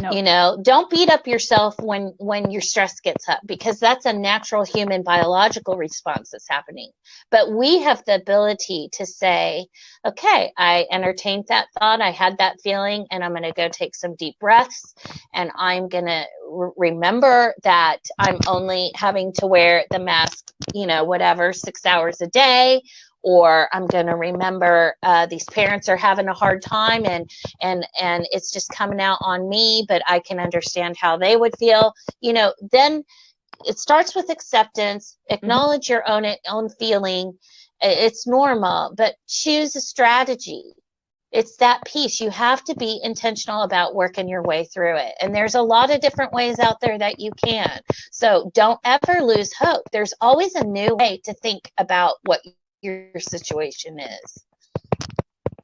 Nope. You know, don't beat up yourself when your stress gets up, because that's a natural human biological response that's happening. But we have the ability to say, okay, I entertained that thought, I had that feeling, and I'm going to go take some deep breaths, and I'm going to remember that I'm only having to wear the mask, you know, whatever, 6 hours a day. Or I'm going to remember these parents are having a hard time and it's just coming out on me, but I can understand how they would feel. You know, then it starts with acceptance, acknowledge your own feeling. It's normal, but choose a strategy. It's that piece. You have to be intentional about working your way through it. And there's a lot of different ways out there that you can. So don't ever lose hope. There's always a new way to think about what your situation is.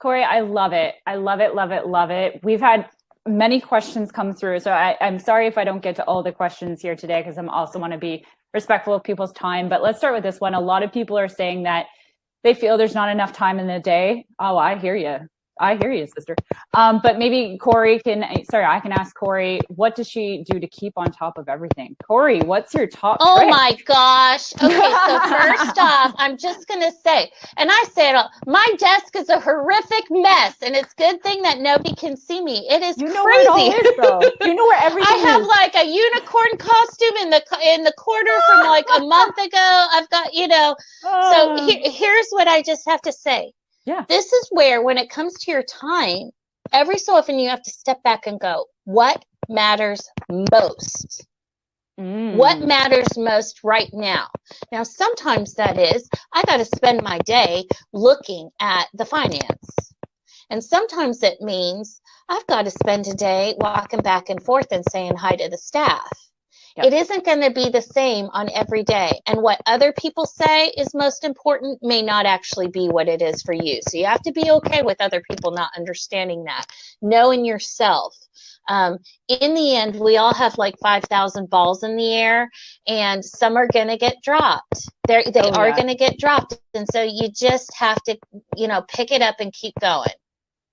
Cori, I love it. I love it, love it, love it. We've had many questions come through. So I'm sorry if I don't get to all the questions here today, because I'm also want to be respectful of people's time. But let's start with this one. A lot of people are saying that they feel there's not enough time in the day. Oh, I hear you. I hear you, sister. But maybe I can ask Cori, what does she do to keep on top of everything? Cori, what's your top Oh trick? my gosh. Okay, so first off, I'm just going to say, and I say it all, my desk is a horrific mess, and it's a good thing that nobody can see me. It is crazy. Where it all is, though. You know where everything is. I have like a unicorn costume in the corner from like a month ago. I've got, you know, so here's what I just have to say. Yeah. This is where, when it comes to your time, every so often you have to step back and go, what matters most? What matters most right now? Now, sometimes that is, I got to spend my day looking at the finance. And sometimes it means I've got to spend a day walking back and forth and saying hi to the staff. Yep. It isn't going to be the same on every day. And what other people say is most important may not actually be what it is for you. So you have to be okay with other people not understanding that. Knowing yourself. In the end, we all have like 5,000 balls in the air, and some are going to get dropped. They are going to get dropped. And so you just have to, you know, pick it up and keep going.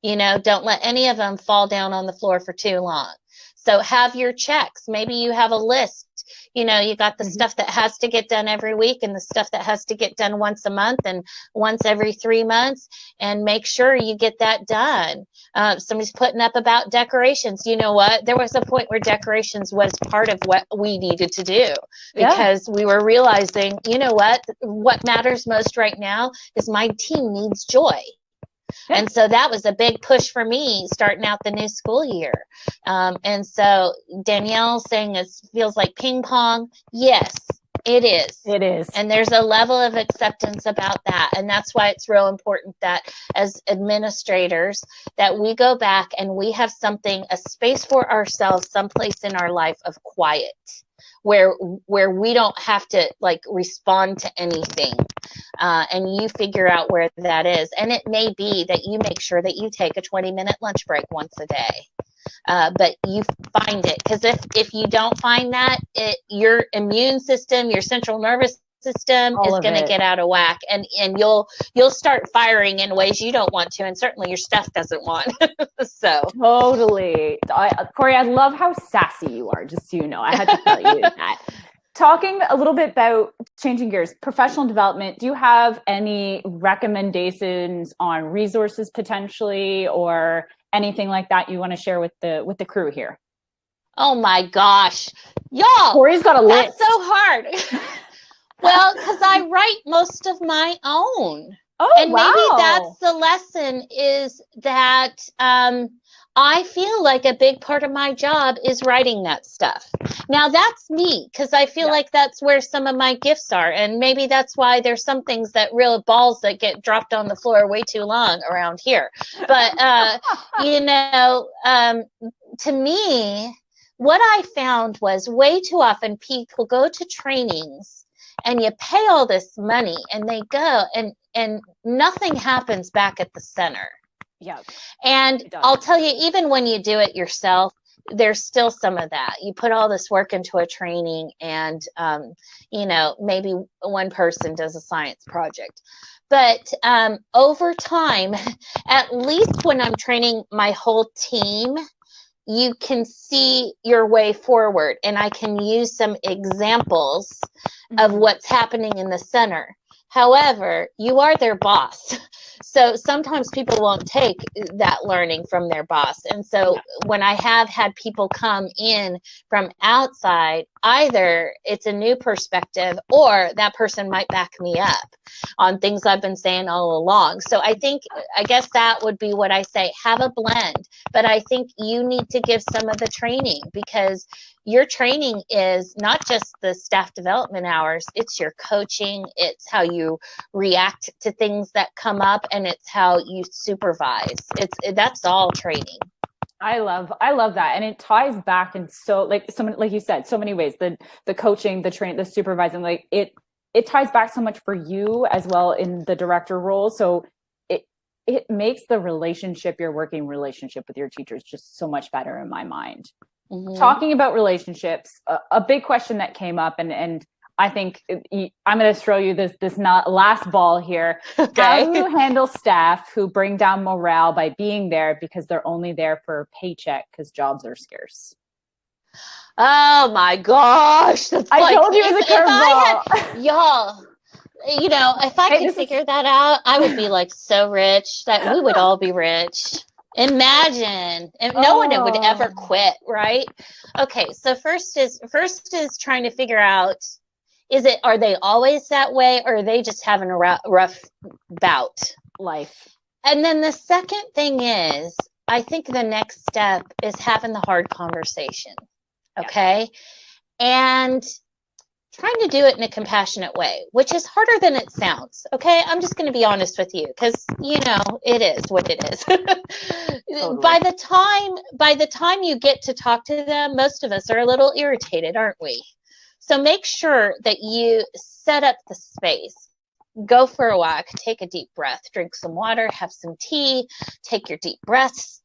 You know, don't let any of them fall down on the floor for too long. So have your checks. Maybe you have a list. You know, you got the stuff that has to get done every week and the stuff that has to get done once a month and once every 3 months, and make sure you get that done. Somebody's putting up about decorations. You know what? There was a point where decorations was part of what we needed to do, because we were realizing, you know what matters most right now is my team needs joy. And so that was a big push for me starting out the new school year. And so Danielle saying it feels like ping pong. Yes, it is. It is. And there's a level of acceptance about that. And that's why it's real important that as administrators that we go back and we have a space for ourselves, someplace in our life of quiet. Where we don't have to like respond to anything, and you figure out where that is. And it may be that you make sure that you take a 20-minute lunch break once a day, but you find it, because if you don't find that, your immune system, your central nervous system is going to get out of whack, and you'll start firing in ways you don't want to, and certainly your staff doesn't want. So totally. Cori, I love how sassy you are, just so you know. I had to tell you that. Talking a little bit about changing gears, professional development, do you have any recommendations on resources potentially, or anything like that you want to share with the crew here? Oh my gosh. Y'all, Corey's got a list. That's so hard. Well, because I write most of my own. Oh, and wow. maybe that's the lesson, is that I feel like a big part of my job is writing that stuff. Now that's me, because I feel like that's where some of my gifts are. And maybe that's why there's some things that real balls that get dropped on the floor way too long around here. But, to me, what I found was way too often people go to trainings and you pay all this money and they go and nothing happens back at the center. Yeah. And I'll tell you, even when you do it yourself, there's still some of that. You put all this work into a training and, maybe one person does a science project. But over time, at least when I'm training my whole team, you can see your way forward, and I can use some examples of what's happening in the center. However, you are their boss. So sometimes people won't take that learning from their boss. And so when I have had people come in from outside, either it's a new perspective or that person might back me up on things I've been saying all along. So I guess that would be what I say, have a blend. But I think you need to give some of the training, because your training is not just the staff development hours, it's your coaching, it's how you react to things that come up, and it's how you supervise. That's all training. I love that. And it ties back in like you said, so many ways. The coaching, the training, the supervising, like it ties back so much for you as well in the director role. So it makes the your working relationship with your teachers just so much better in my mind. Mm-hmm. Talking about relationships, a big question that came up, and I think I'm going to throw you this not last ball here. Okay. How do you handle staff who bring down morale by being there because they're only there for a paycheck because jobs are scarce? Oh my gosh. I told you it was a curveball. Y'all, if I could figure that out, I would be like so rich that we would all be rich. Imagine, and no one would ever quit, right? Okay, so first is trying to figure out, are they always that way, or are they just having a rough bout life? And then the second thing is, I think the next step is having the hard conversation, okay? And trying to do it in a compassionate way, which is harder than it sounds. Okay, I'm just going to be honest with you, because it is what it is. Totally. By the time you get to talk to them, most of us are a little irritated, aren't we? So make sure that you set up the space. Go for a walk, take a deep breath, drink some water, have some tea, take your deep breaths,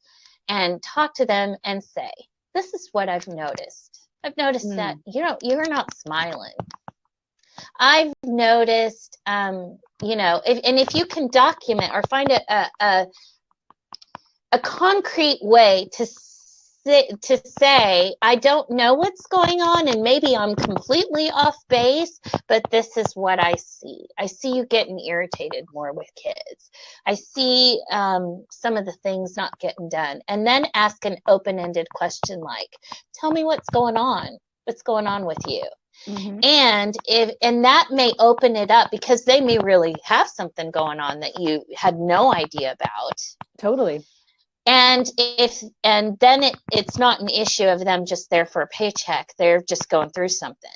and talk to them and say, "This is what I've noticed. I've noticed that you're not smiling. I've noticed, if you can document or find a concrete way to say, I don't know what's going on, and maybe I'm completely off base, but this is what I see. I see you getting irritated more with kids. I see some of the things not getting done." And then ask an open-ended question like, "Tell me what's going on. What's going on with you?" Mm-hmm. And that may open it up, because they may really have something going on that you had no idea about. Totally. And then it's not an issue of them just there for a paycheck. They're just going through something.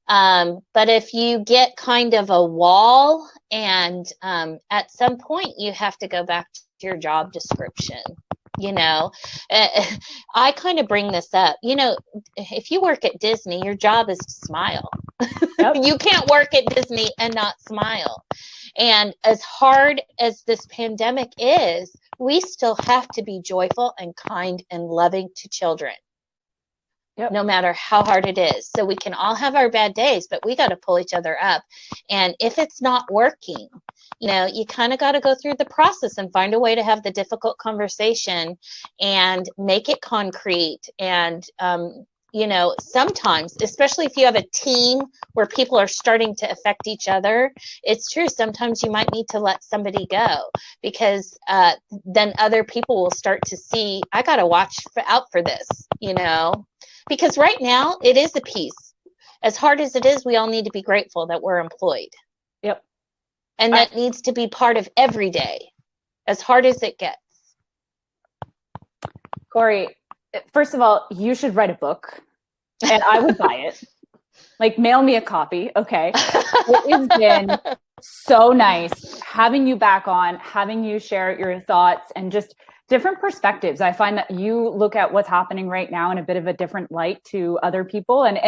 But if you get kind of a wall, and at some point you have to go back to your job description. I kind of bring this up. If you work at Disney, your job is to smile. Yep. You can't work at Disney and not smile. And as hard as this pandemic is, we still have to be joyful and kind and loving to children. Yep. No matter how hard it is. So we can all have our bad days, but we got to pull each other up. And if it's not working, you kind of got to go through the process and find a way to have the difficult conversation and make it concrete. And, sometimes, especially if you have a team where people are starting to affect each other, it's true. Sometimes you might need to let somebody go, because then other people will start to see, I got to watch out for this, Because right now it is a piece. As hard as it is, we all need to be grateful that we're employed. Yep. And that needs to be part of every day, as hard as it gets. Cori, first of all, you should write a book and I would buy it. Like, mail me a copy, okay? It has been so nice having you back on, having you share your thoughts and just different perspectives. I find that you look at what's happening right now in a bit of a different light to other people, and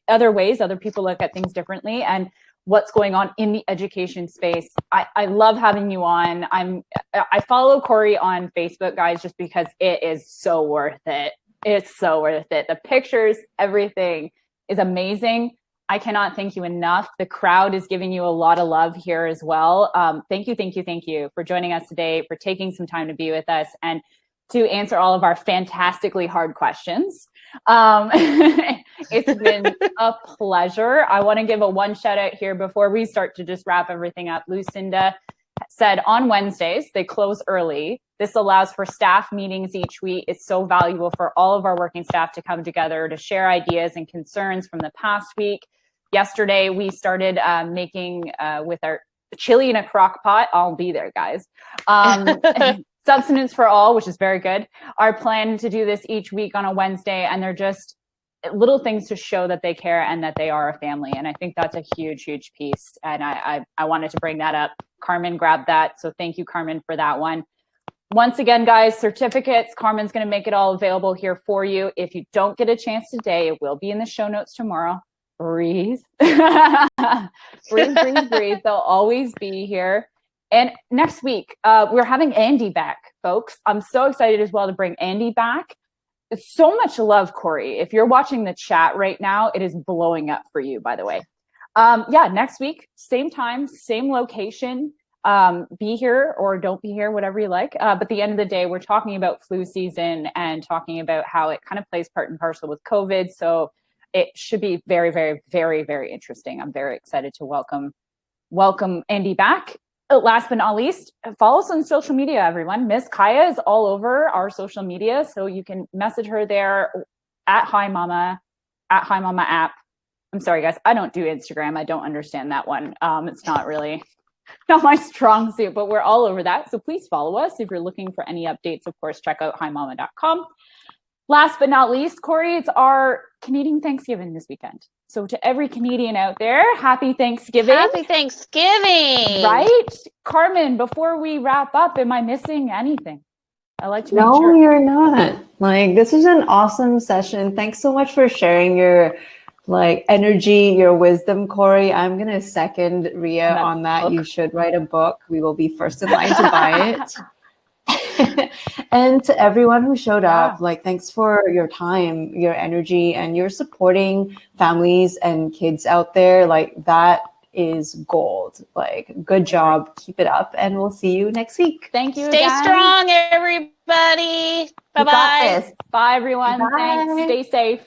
other ways other people look at things differently, and what's going on in the education space. I love having you on. I follow Cori on Facebook, guys, just because it is so worth it. It's so worth it. The pictures, everything is amazing. I cannot thank you enough. The crowd is giving you a lot of love here as well. Thank you for joining us today, for taking some time to be with us and to answer all of our fantastically hard questions. It's been a pleasure. I want to give a one shout out here before we start to just wrap everything up. Lucinda said on Wednesdays, they close early. This allows for staff meetings each week. It's so valuable for all of our working staff to come together to share ideas and concerns from the past week. Yesterday, we started making with our chili in a crock pot. I'll be there, guys. Substance for all, which is very good. Our plan to do this each week on a Wednesday, and they're just little things to show that they care and that they are a family. And I think that's a huge, huge piece. And I wanted to bring that up. Carmen grabbed that. So thank you, Carmen, for that one. Once again, guys, certificates, Carmen's going to make it all available here for you. If you don't get a chance today, it will be in the show notes tomorrow. Breathe. breathe. They'll always be here. And next week, we're having Andy back, folks. I'm so excited as well to bring Andy back. It's so much love, Cori. If you're watching the chat right now, it is blowing up for you, by the way. Next week, same time, same location. Be here or don't be here, whatever you like. But at the end of the day, we're talking about flu season and talking about how it kind of plays part and parcel with COVID. So it should be very, very, very, very interesting. I'm very excited to welcome Andy back. Last but not least, follow us on social media, everyone. Miss Kaya is all over our social media, so you can message her there at Hi Mama app. I'm sorry, guys. I don't do Instagram. I don't understand that one. It's not my strong suit, but we're all over that. So please follow us. If you're looking for any updates, of course, check out himama.com. Last but not least, Cori, it's our Canadian Thanksgiving this weekend. So to every Canadian out there, happy Thanksgiving. Happy Thanksgiving. Right? Carmen, before we wrap up, am I missing anything? I like to make No, sure. you're not. Like, this is an awesome session. Thanks so much for sharing your energy, your wisdom, Cori. I'm going to second Ria on that. Book. You should write a book. We will be first in line to buy it. And to everyone who showed up, thanks for your time, your energy, and you're supporting families and kids out there. That is gold. Good job. Keep it up. And we'll see you next week. Thank you. Stay again. strong, everybody. Bye-bye. Bye, everyone. Bye. Thanks. Stay safe.